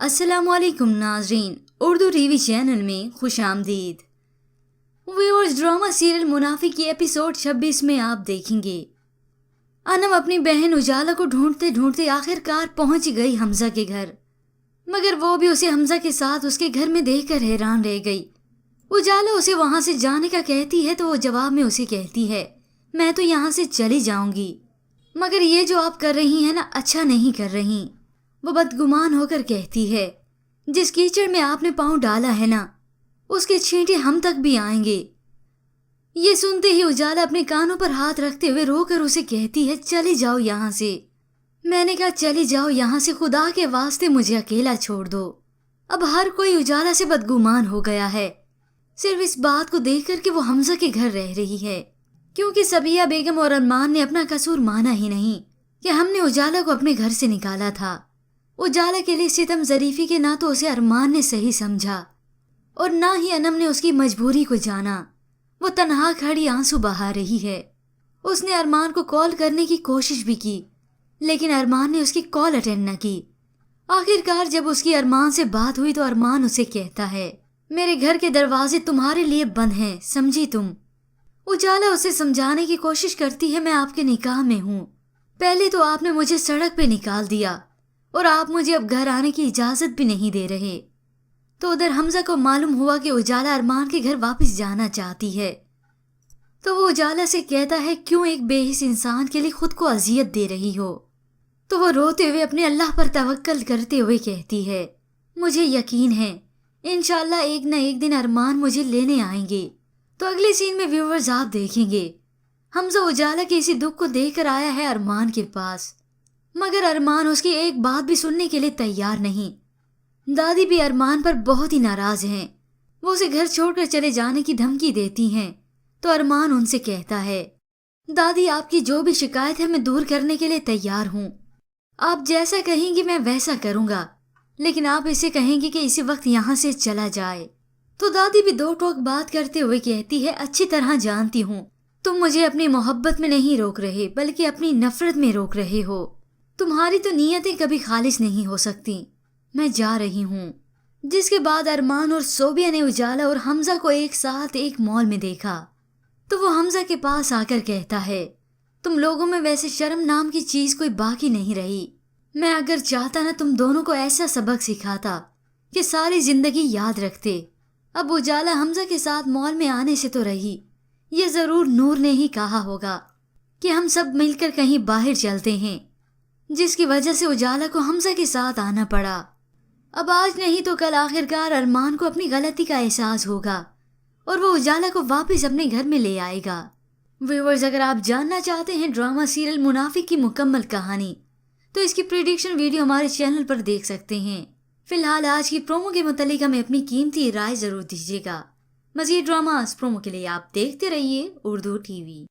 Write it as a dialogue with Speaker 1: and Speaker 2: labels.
Speaker 1: अस्सलामुअलैकुम नाजरीन, Urdu TV channel में खुश आमदीद। व्यूअर्स, ड्रामा सीरियल मुनाफिक की एपिसोड 26 में आप देखेंगे अनम अपनी बहन उजाला को ढूंढते ढूंढते आखिरकार पहुंच गई हमजा के घर, मगर वो भी उसे हमजा के साथ उसके घर में देखकर हैरान रह गई। उजाला उसे वहां से जाने का कहती है तो वो जवाब में उसे कहती है, मैं तो यहाँ से चली जाऊंगी, मगर ये जो आप कर रही हैं ना, अच्छा नहीं कर रही। वो बदगुमान होकर कहती है, जिस कीचड़ में आपने पांव डाला है ना, उसके छींटे हम तक भी आएंगे। ये सुनते ही उजाला अपने कानों पर हाथ रखते हुए रोकर उसे कहती है, चली जाओ यहाँ से। मैंने कहा चली जाओ यहाँ से, खुदा के वास्ते मुझे अकेला छोड़ दो। अब हर कोई उजाला से बदगुमान हो गया है, सिर्फ इस बात को देखकर कि वो हमजा के घर रह रही है, क्योंकि सबिया बेगम और अरमान ने अपना कसूर माना ही नहीं कि हमने उजाला को अपने घर से निकाला था। उजाला के लिए सितम ज़रीफी के ना तो उसे अरमान ने सही समझा और ना ही अनम ने उसकी मजबूरी को जाना। वो तन्हा खड़ी आंसू बहा रही है। उसने अरमान को कॉल करने की कोशिश भी की, लेकिन अरमान ने उसकी कॉल अटेंड न की। आखिरकार जब उसकी अरमान से बात हुई तो अरमान उसे कहता है, मेरे घर के दरवाजे तुम्हारे लिए बंद हैं, समझी तुम। उजाला उसे समझाने की कोशिश करती है, मैं आपके निकाह में हूँ, पहले तो आपने मुझे सड़क पे निकाल दिया और आप मुझे अब घर आने की इजाजत भी नहीं दे रहे। तो उधर हमजा को मालूम हुआ कि उजाला अरमान के घर वापस जाना चाहती है, तो वो उजाला से कहता है, क्यों एक बेहिस इंसान के लिए खुद को अजियत दे रही हो। तो वो रोते हुए अपने अल्लाह पर तवक्कल करते हुए कहती है, मुझे यकीन है इंशाल्लाह एक न एक दिन अरमान मुझे लेने आएंगे। तो अगले सीन में व्यूअर्स आप देखेंगे हमजा उजाला के इसी दुख को देखकर आया है अरमान के पास, मगर अरमान उसकी एक बात भी सुनने के लिए तैयार नहीं। दादी भी अरमान पर बहुत ही नाराज हैं। वो उसे घर छोड़कर चले जाने की धमकी देती हैं। तो अरमान उनसे कहता है, दादी आपकी जो भी शिकायत है मैं दूर करने के लिए तैयार हूँ। आप जैसा कहेंगी मैं वैसा करूँगा, लेकिन आप इसे कहेंगी कि इसी वक्त यहाँ से चला जाए। तो दादी भी दो टोक बात करते हुए कहती है, अच्छी तरह जानती हूँ तुम मुझे अपनी मोहब्बत में नहीं रोक रहे बल्कि अपनी नफरत में रोक रहे हो। तुम्हारी तो नीयतें कभी खालिस नहीं हो सकती। मैं जा रही हूँ। जिसके बाद अरमान और सोबिया ने उजाला और हमजा को एक साथ एक मॉल में देखा, तो वो हमजा के पास आकर कहता है, तुम लोगों में वैसे शर्म नाम की चीज कोई बाकी नहीं रही। मैं अगर चाहता ना तुम दोनों को ऐसा सबक सिखाता कि सारी जिंदगी याद रखते। अब उजाला हमजा के साथ मॉल में आने से तो रही, ये जरूर नूर ने ही कहा होगा कि हम सब मिलकर कहीं बाहर चलते हैं, जिसकी वजह से उजाला को हमजा के साथ आना पड़ा। अब आज नहीं तो कल आखिरकार अरमान को अपनी गलती का एहसास होगा और वो उजाला को वापस अपने घर में ले आएगा। व्यूअर्स, अगर आप जानना चाहते हैं ड्रामा सीरियल मुनाफिक की मुकम्मल कहानी, तो इसकी प्रेडिक्शन वीडियो हमारे चैनल पर देख सकते हैं। फिलहाल आज की प्रोमो के मुतालिक हमें अपनी कीमती राय जरूर दीजिएगा। मज़ीद ड्रामास प्रोमो के लिए आप देखते रहिए उर्दू टीवी।